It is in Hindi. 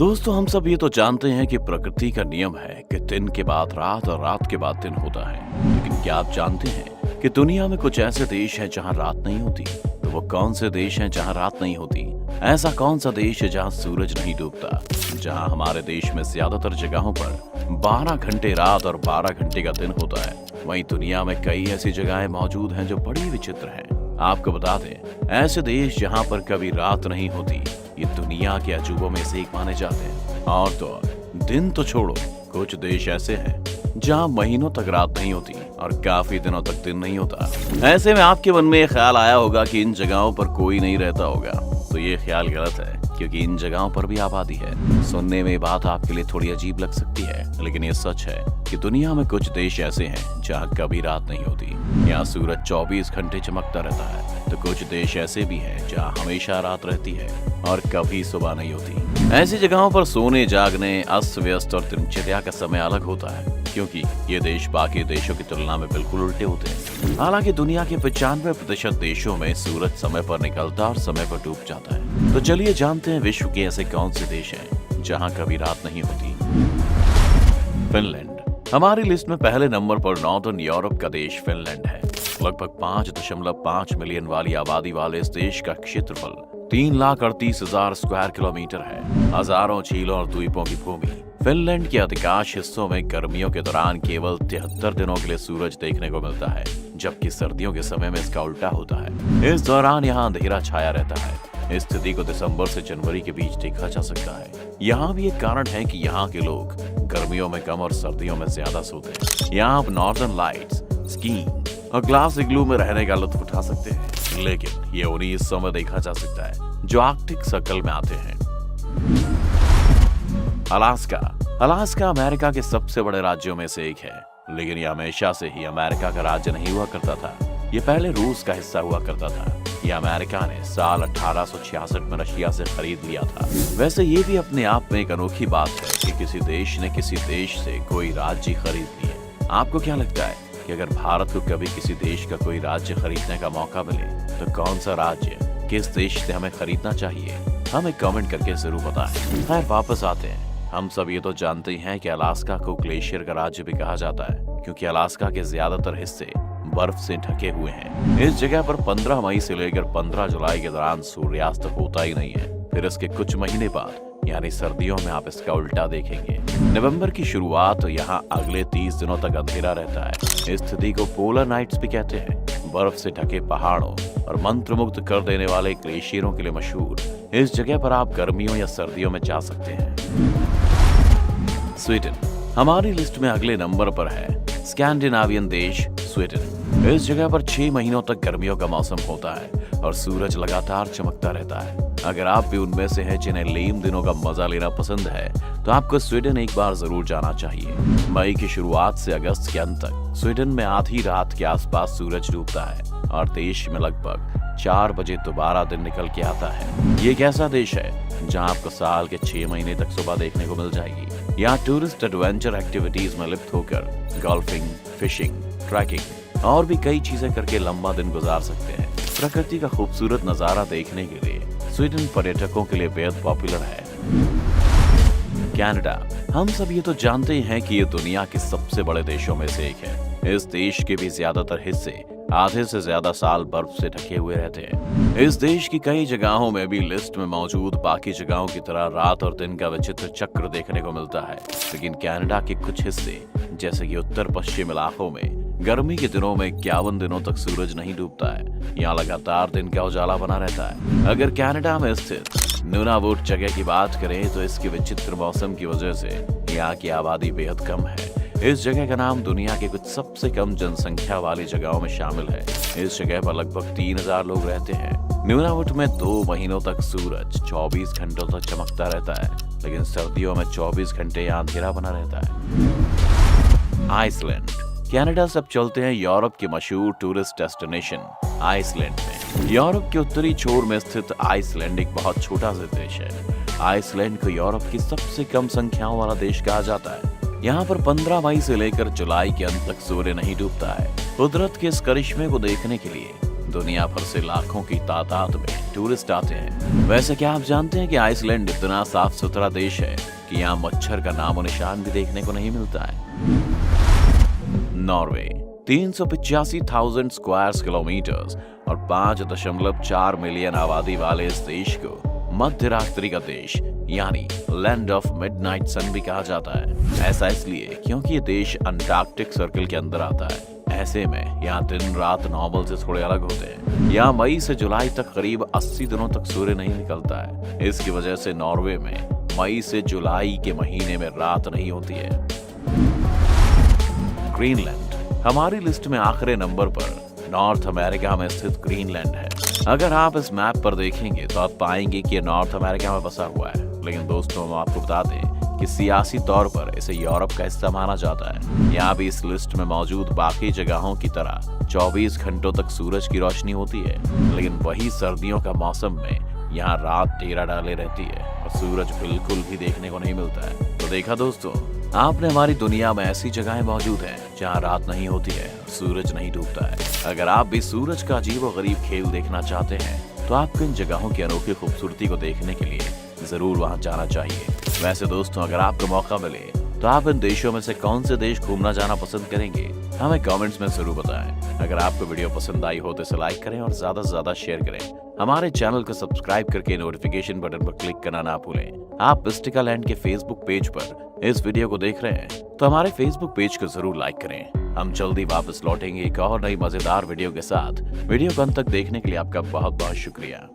दोस्तों, हम सब ये तो जानते हैं कि प्रकृति का नियम है कि दिन के बाद रात और रात के बाद दिन होता है। लेकिन क्या आप जानते हैं कि दुनिया में कुछ ऐसे देश हैं जहां रात नहीं होती? तो वो कौन से देश हैं जहां रात नहीं होती? ऐसा कौन सा देश है जहां सूरज नहीं डूबता? जहां हमारे देश में ज्यादातर जगहों पर 12 घंटे रात और 12 घंटे का दिन होता है, वहीं दुनिया में कई ऐसी जगहें मौजूद हैं जो बड़ी विचित्र हैं। आपको बता दें, ऐसे देश जहां पर कभी रात नहीं होती, ये दुनिया के अजूबों में से एक माने जाते हैं। और तो दिन तो छोड़ो, कुछ देश ऐसे हैं जहां महीनों तक रात नहीं होती और काफी दिनों तक दिन नहीं होता। ऐसे में आपके मन में ये ख्याल आया होगा कि इन जगहों पर कोई नहीं रहता होगा। तो ये ख्याल गलत है, क्योंकि इन जगहों पर भी आबादी है। सुनने में ये बात आपके लिए थोड़ी अजीब लग सकती है, लेकिन ये सच है कि दुनिया में कुछ देश ऐसे हैं जहां कभी रात नहीं होती। यहाँ सूरज 24 घंटे चमकता रहता है। तो कुछ देश ऐसे भी हैं जहां हमेशा रात रहती है और कभी सुबह नहीं होती। ऐसी जगहों पर सोने, जागने, अस्त व्यस्त और दिनचर्या का समय अलग होता है, क्योंकि ये देश बाकी देशों की तुलना में बिल्कुल उल्टे होते हैं। हालांकि दुनिया के 95% देशों में सूरज समय पर निकलता और समय पर डूब जाता है। तो चलिए जानते हैं विश्व के ऐसे कौन से देश हैं जहां कभी रात नहीं होती। फिनलैंड हमारी लिस्ट में पहले नंबर पर नॉर्दर्न यूरोप का देश फिनलैंड है। लगभग 5.5 मिलियन वाली आबादी वाले इस देश का क्षेत्रफल 3,38,000 स्क्वायर किलोमीटर है। हजारों झीलों और द्वीपों की भूमि। फिनलैंड के अधिकांश हिस्सों में गर्मियों के दौरान केवल 73 दिनों के लिए सूरज देखने को मिलता है, जबकि सर्दियों के समय में इसका उल्टा होता है। इस दौरान यहाँ अंधेरा छाया रहता है। इस स्थिति को दिसंबर से जनवरी के बीच देखा जा सकता है। यहाँ भी एक कारण है कि यहाँ के लोग गर्मियों में कम और सर्दियों में ज्यादा सोते हैं। यहाँ आप नॉर्दर्न लाइट्स, स्कीइंग और ग्लास इग्लू में रहने का लुत्फ उठा सकते हैं, लेकिन ये उन्हीं हिस्सों में देखा जा सकता है जो आर्कटिक सर्कल में आते हैं। अलास्का अमेरिका के सबसे बड़े राज्यों में से एक है, लेकिन यह हमेशा से ही अमेरिका का राज्य नहीं हुआ करता था। ये पहले रूस का हिस्सा हुआ करता था। यह अमेरिका ने साल 1866 में रशिया से खरीद लिया था। वैसे ये भी अपने आप में एक अनोखी बात है कि किसी देश ने किसी देश से कोई राज्य खरीद लिया। आपको क्या लगता है कि अगर भारत को कभी किसी देश का कोई राज्य खरीदने का मौका मिले, तो कौन सा राज्य किस देश से हमें खरीदना चाहिए? हमें कमेंट करके जरूर बताएं। खैर, वापस आते हैं। हम सब ये तो जानते हैं कि अलास्का को ग्लेशियर का राज्य भी कहा जाता है, क्योंकि अलास्का के ज्यादातर हिस्से बर्फ से ढके हुए हैं। इस जगह पर 15 मई से लेकर 15 जुलाई के दौरान सूर्यास्त होता ही नहीं है। फिर इसके कुछ महीने बाद यानी सर्दियों में आप इसका उल्टा देखेंगे। नवंबर की शुरुआत यहाँ अगले 30 दिनों तक अंधेरा रहता है। इस स्थिति को पोलर नाइट्स भी कहते हैं। बर्फ से ढके पहाड़ों और मंत्रमुग्ध कर देने वाले ग्लेशियरों के लिए मशहूर इस जगह पर आप गर्मियों या सर्दियों में जा सकते हैं। स्वीडन हमारी लिस्ट में अगले नंबर पर है। स्कैंडिनेवियन देश स्वीडन। इस जगह पर 6 महीनों तक गर्मियों का मौसम होता है और सूरज लगातार चमकता रहता है। अगर आप भी उनमें से हैं जिन्हें लेम दिनों का मजा लेना पसंद है, तो आपको स्वीडन एक बार जरूर जाना चाहिए। मई की शुरुआत से अगस्त के अंत तक स्वीडन में आधी रात के आसपास सूरज डूबता है और देश में लगभग 4 बजे दोबारा दिन निकल के आता है। ये एक ऐसा देश है जहां आपको साल के 6 महीने तक सुबह देखने को मिल जाएगी। यहाँ टूरिस्ट एडवेंचर एक्टिविटीज में लिप्त होकर गोल्फिंग, फिशिंग, ट्रैकिंग और भी कई चीजें करके लंबा दिन गुजार सकते हैं। प्रकृति का खूबसूरत नजारा देखने के लिए स्वीडन पर्यटकों के लिए बेहद पॉपुलर है। कनाडा हम सब ये तो जानते हैं कि ये दुनिया के सबसे बड़े देशों में से एक है। इस देश के भी ज्यादातर हिस्से आधे से ज्यादा साल बर्फ से ढके हुए रहते हैं। इस देश की कई जगहों में भी लिस्ट में मौजूद बाकी जगहों की तरह रात और दिन का विचित्र चक्र देखने को मिलता है। लेकिन कनाडा के कुछ हिस्से जैसे कि उत्तर पश्चिम इलाकों में गर्मी के दिनों में 51 दिनों तक सूरज नहीं डूबता है। यहाँ लगातार दिन का उजाला बना रहता है। अगर कनाडा में स्थित नूनावुट जगह की बात करें, तो इसके विचित्र मौसम की वजह से यहाँ की आबादी बेहद कम है। इस जगह का नाम दुनिया के कुछ सबसे कम जनसंख्या वाली जगहों में शामिल है। इस जगह पर लगभग 3000 लोग रहते हैं। नूनावुट में 2 महीनों तक सूरज 24 घंटों तक चमकता रहता है, लेकिन सर्दियों में 24 घंटे यहाँ अंधेरा बना रहता है। आइसलैंड कनाडा सब चलते हैं यूरोप के मशहूर टूरिस्ट डेस्टिनेशन आइसलैंड में। यूरोप के उत्तरी छोर में स्थित आइसलैंड एक बहुत छोटा सा देश है। आइसलैंड को यूरोप की सबसे कम संख्याओं वाला देश कहा जाता है। यहाँ पर 15 मई से लेकर जुलाई के अंत तक सूर्य नहीं डूबता है। कुदरत के इस करिश्मे को देखने के लिए दुनिया भर से लाखों की तादाद में टूरिस्ट आते हैं। वैसे क्या आप जानते हैं कि आइसलैंड इतना साफ सुथरा देश है कि यहाँ मच्छर का नामो निशान भी देखने को नहीं मिलता है। नॉर्वे 385,000 स्क्वायर किलोमीटर और 5.4 मिलियन आबादी वाले इस देश को मध्य रात्रि का देश यानी लैंड ऑफ मिडनाइट सन भी कहा जाता है। ऐसा इसलिए क्योंकि ये देश अंटार्कटिक सर्कल के अंदर आता है। ऐसे में यहाँ दिन रात नॉर्मल से थोड़े अलग होते हैं। यहाँ मई से जुलाई तक करीब 80 दिनों तक सूर्य नहीं निकलता है। इसकी वजह से नॉर्वे में मई से जुलाई के महीने में रात नहीं होती है। ग्रीनलैंड हमारी लिस्ट में आखिरी नंबर पर नॉर्थ अमेरिका में स्थित ग्रीनलैंड है। अगर आप इस मैप पर देखेंगे तो आप पाएंगे कि ये नॉर्थ अमेरिका में बसा हुआ है, लेकिन दोस्तों हम आपको बता दें कि सियासी तौर पर इसे यूरोप का हिस्सा माना जाता है। यहाँ भी इस लिस्ट में मौजूद बाकी जगहों की तरह 24 घंटों तक सूरज की रोशनी होती है, लेकिन वही सर्दियों का मौसम में यहाँ रात टेरा डाले रहती है और सूरज बिल्कुल भी देखने को नहीं मिलता है। तो देखा दोस्तों, आपने हमारी दुनिया में ऐसी जगहें मौजूद हैं जहाँ रात नहीं होती है, सूरज नहीं डूबता है। अगर आप भी सूरज का अजीबोगरीब खेल देखना चाहते हैं तो आपको इन जगहों की अनोखी खूबसूरती को देखने के लिए जरूर वहाँ जाना चाहिए। वैसे दोस्तों, अगर आपको मौका मिले तो आप इन देशों में से कौन से देश घूमना जाना पसंद करेंगे, हमें कमेंट्स में जरूर बताएं। अगर आपको वीडियो पसंद आई हो तो इसे लाइक करें और ज्यादा से ज्यादा शेयर करें। हमारे चैनल को सब्सक्राइब करके नोटिफिकेशन बटन पर क्लिक करना ना भूलें। आप मिस्टिका लैंड के फेसबुक पेज पर इस वीडियो को देख रहे हैं तो हमारे फेसबुक पेज को जरूर लाइक करें। हम जल्दी वापस लौटेंगे एक और नई मजेदार वीडियो के साथ। वीडियो को अंत तक देखने के लिए आपका बहुत बहुत शुक्रिया।